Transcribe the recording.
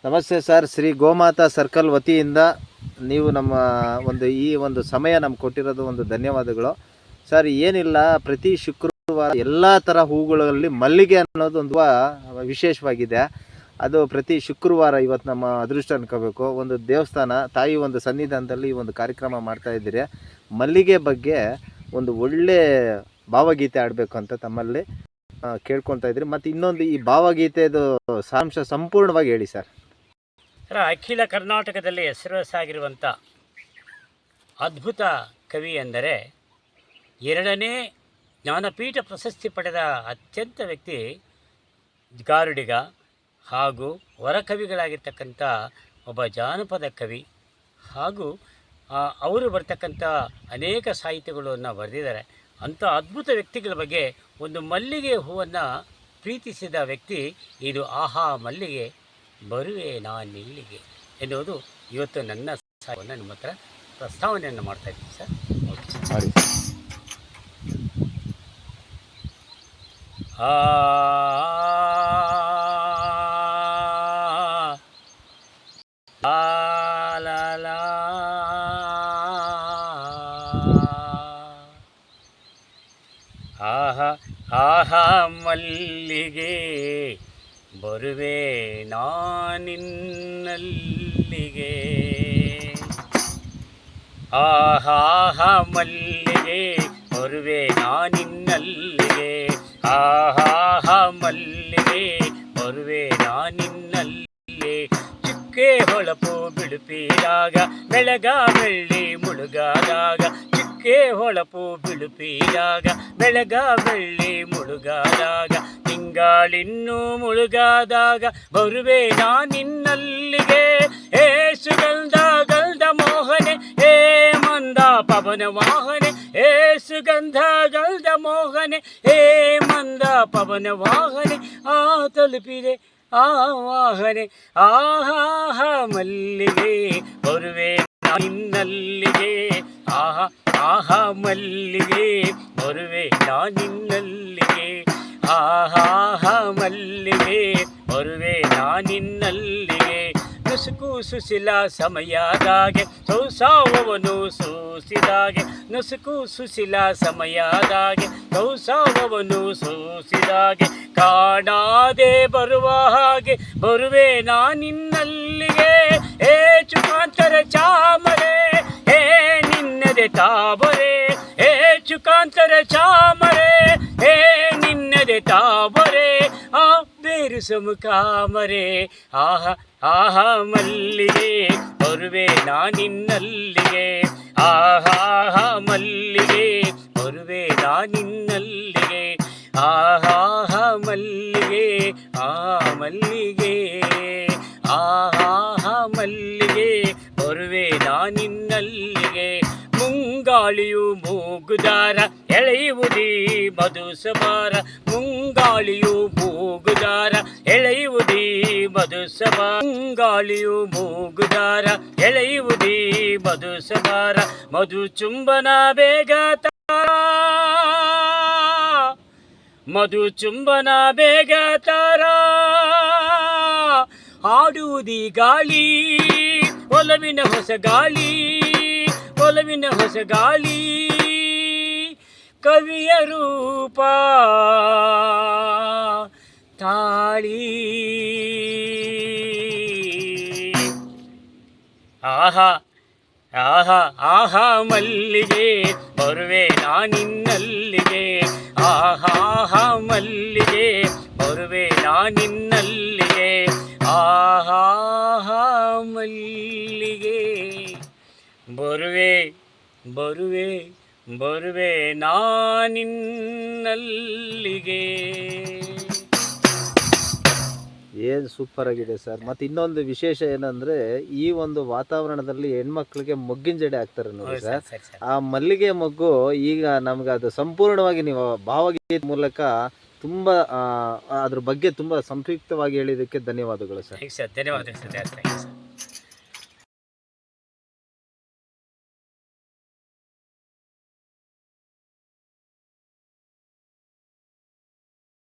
ನಮಸ್ತೆ sir, Shri ಗೋಮಾತಾ circle ವತಿಯಿಂದ ನೀವು ನಮ್ಮ ಈ ಒಂದು ಸಮಯ ನಮ್ಗೆ ಕೊಟ್ಟಿರೋದು ಒಂದು ಧನ್ಯವಾದಗಳು ಸರ್. ಏನಿಲ್ಲ, ಪ್ರತಿ ಶುಕ್ರವಾರ ಎಲ್ಲ ಥರ ಹೂಗಳಲ್ಲಿ ಮಲ್ಲಿಗೆ ಅನ್ನೋದು ಒಂದು ವಿಶೇಷವಾಗಿದೆ. ಅದು ಪ್ರತಿ ಶುಕ್ರವಾರ ಇವತ್ತು ನಮ್ಮ ಅದೃಷ್ಟ ಅನ್ಕೋಬೇಕು. ಒಂದು ದೇವಸ್ಥಾನ ತಾಯಿ ಒಂದು ಸನ್ನಿಧಾನದಲ್ಲಿ ಈ ಒಂದು ಕಾರ್ಯಕ್ರಮ ಮಾಡ್ತಾ ಇದ್ದೀರಿ. ಮಲ್ಲಿಗೆ ಬಗ್ಗೆ ಒಂದು ಒಳ್ಳೆ ಭಾವಗೀತೆ ಆಡಬೇಕು ಅಂತ ತಮ್ಮಲ್ಲಿ ಕೇಳ್ಕೊತಾ ಇದ್ರಿ. ಮತ್ತು ಇನ್ನೊಂದು, ಈ ಭಾವಗೀತೆದು ಸಾರಾಂಶ ಸಂಪೂರ್ಣವಾಗಿ ಹೇಳಿ ಸರ್. ಅಖಿಲ ಕರ್ನಾಟಕದಲ್ಲಿ ಹೆಸರುವಾಸಿಯಾಗಿರುವಂಥ ಅದ್ಭುತ ಕವಿ ಎಂದರೆ 2ನೇ ಜ್ಞಾನಪೀಠ ಪ್ರಶಸ್ತಿ ಪಡೆದ ಅತ್ಯಂತ ವ್ಯಕ್ತಿ ಗಾರುಡಿಗ ಹಾಗೂ ವರಕವಿಗಳಾಗಿರ್ತಕ್ಕಂಥ ಒಬ್ಬ ಜಾನಪದ ಕವಿ. ಹಾಗೂ ಅವರು ಬರ್ತಕ್ಕಂಥ ಅನೇಕ ಸಾಹಿತ್ಯಗಳನ್ನು ಬರೆದಿದ್ದಾರೆ. ಅಂಥ ಅದ್ಭುತ ವ್ಯಕ್ತಿಗಳ ಬಗ್ಗೆ ಒಂದು ಮಲ್ಲಿಗೆ ಹೂವನ್ನು ಪ್ರೀತಿಸಿದ ವ್ಯಕ್ತಿ ಇದು. ಆಹಾ ಮಲ್ಲಿಗೆ ಬರುವೆ ನಾನಿಲ್ಲಿಗೆ ಎನ್ನುವುದು ಇವತ್ತು ನನ್ನ ಸಾಹಿತ್ಯವನ್ನು ನಿಮ್ಮ ಹತ್ರ ಪ್ರಸ್ತಾವನೆಯನ್ನು ಮಾಡ್ತಾ ಇದ್ದೀನಿ ಸರ್. ಆಹಾ ಆಹಾ ಮಲ್ಲಿಗೆ ಬರುವೆ ನಾನಿನ್ನಲ್ಲಿಗೆ, ಆಹಾ ಮಲ್ಲಿಗೆ ಬರುವೆ ನಾನಿನ್ನಲ್ಲಿಗೆ, ಆಹಾ ಮಲ್ಲಿಗೆ ಬರುವೆ ನಾನಿನ್ನಲ್ಲಿಗೆ. ಚುಕ್ಕೆ ಹೊಳಪು ಬಿಳುಪಿದಾಗ ಬೆಳಗ ಬೆಳ್ಳಿ ಮುಳುಗಾದಾಗ, ಚುಕ್ಕೆ ಹೊಳಪು ಬಿಳುಪಿದಾಗ ಬೆಳಗ ಬೆಳ್ಳಿ ಮುಳುಗಾದಾಗ, ತಿಂಗಳಿನ್ನೂ ಮುಳುಗಾದಾಗ ಬರುವೆ ನಾನಿನ್ನಲ್ಲಿಗೆ. ಹೇ ಸುಗಂಧ ಗಲ್ದ ಮೋಹನೆ, ಹೇ ಮಂದ ಪವನ ವಾಹನೆ, ಹೇ ಸುಗಂಧ ಗಲ್ದ ಮೋಹನೆ, ಹೇ ಮಂದ ಪವನ ವಾಹನೆ. ತಲುಪಿದೆ ಆ ವಾಹನೆ, ಆಹಾ ಮಲ್ಲಿಗೆ ಬರುವೆ ನಾನಿನ್ನಲ್ಲಿಗೆ, ಆಹಾ ಮಲ್ಲಿಗೆ ಬರುವೆ ನಾನಿನ್ನಲ್ಲಿಗೆ, ಆಹಾ ಮಲ್ಲಿಗೆ ಬರುವೆ ನಾನಿನ್ನಲ್ಲಿಗೆ. ನುಸುಕು ಸುಶೀಲ ಸಮಯದಾಗೆ ಸೌಸಾವವನ್ನು ಸೂಸಿದಾಗೆ, ನುಸುಕು ಸುಶೀಲ ಸಮಯದಾಗೆ ಸೌಸಾವವನ್ನು ಸೂಸಿದಾಗೆ, ಕಾಣಾದೆ ಬರುವ ಹಾಗೆ ಬರುವೆ ನಾನಿನ್ನಲ್ಲಿಗೆ. ಹೇ ಚುಕಾಂತರ ಚಾಮರೆ, ಹೇ ನಿನ್ನದೆ ತಾಬರೆ, ಹೇ ಚುಕಾಂತರ ಚಾಮರೆ, ಹೇ ನಿನ್ನದೆ ತಾಬರೆ. ಬೇರು ಸುಮುಖಾಮರೆ, ಆಹಾ ಮಲ್ಲಿಗೆ ಬರುವೆ ನಾನಿನ್ನಲ್ಲಿಗೆ, ಆಹಾ ಮಲ್ಲಿಗೆ ಬರುವೆ ನಾನಿನ್ನಲ್ಲಿಗೆ, ಆಹಾ ಮಲ್ಲಿಗೆ ಮಲ್ಲಿಗೆ, ಆಹಾ ಮಲ್ಲಿಗೆ ಬರುವೆ ನಾನಿನ್ನಲ್ಲಿಗೆ. ಮುಂಗಾಳಿಯು ಮೂಗುದಾರ ಎಳೆಯುವುದೀ ಮಧುಸಬಾರ, ಮುಂಗಾಳಿಯು ಮೂಗುದಾರ ಎಳೆಯುವುದೀ ಮಧುಸಬಾರ, ಮುಂಗಾಳಿಯು ಮೂಗುದಾರ ಎಳೆಯುವುದೀ ಮಧುಸಬಾರ. ಮಧು ಚುಂಬನ ಬೇಗ ಮಧು ಚುಂಬನ ಬೇಗ ತಾರ, ಆಡುವುದೀ ಗಾಳಿ ಒಲವಿನ ಹೊಸ ಗಾಳಿ, ಒಲವಿನ ಹೊಸ ಗಾಳಿ. ಕವಿಯ ರೂಪ ತಾಳಿ, ಆಹಾ ಮಲ್ಲಿಗೆ ಬರುವೆ ನಾನಿನ್ನಲ್ಲಿಗೆ, ಆಹಾ ಮಲ್ಲಿಗೆ ಬರುವೆ ನಾನಿನ್ನಲ್ಲಿಗೆ, ಆಹಾ ಮಲ್ಲಿಗೆ ಬರುವೆ ಬರುವೆ ಬರುವೆ ನಾನಿನ್ನಲ್ಲಿಗೆ. ಏನು ಸೂಪರ್ ಆಗಿದೆ ಸರ್. ಮತ್ತು ಇನ್ನೊಂದು ವಿಶೇಷ ಏನಂದರೆ, ಈ ಒಂದು ವಾತಾವರಣದಲ್ಲಿ ಹೆಣ್ಮಕ್ಳಿಗೆ ಮೊಗ್ಗಿನ ಜಡೆ ಹಾಕ್ತಾರೆ ನೋಡಿ ಸರ್. ಆ ಮಲ್ಲಿಗೆ ಮೊಗ್ಗು ಈಗ ನಮ್ಗೆ ಅದು ಸಂಪೂರ್ಣವಾಗಿ ನೀವು ಭಾವಗೀತೆ ಮೂಲಕ ತುಂಬ ಅದ್ರ ಬಗ್ಗೆ ತುಂಬ ಸಂಕ್ಷಿಪ್ತವಾಗಿ ಹೇಳಿದ್ದಕ್ಕೆ ಧನ್ಯವಾದಗಳು ಸರ್. ಧನ್ಯವಾದಗಳು ಸರ್.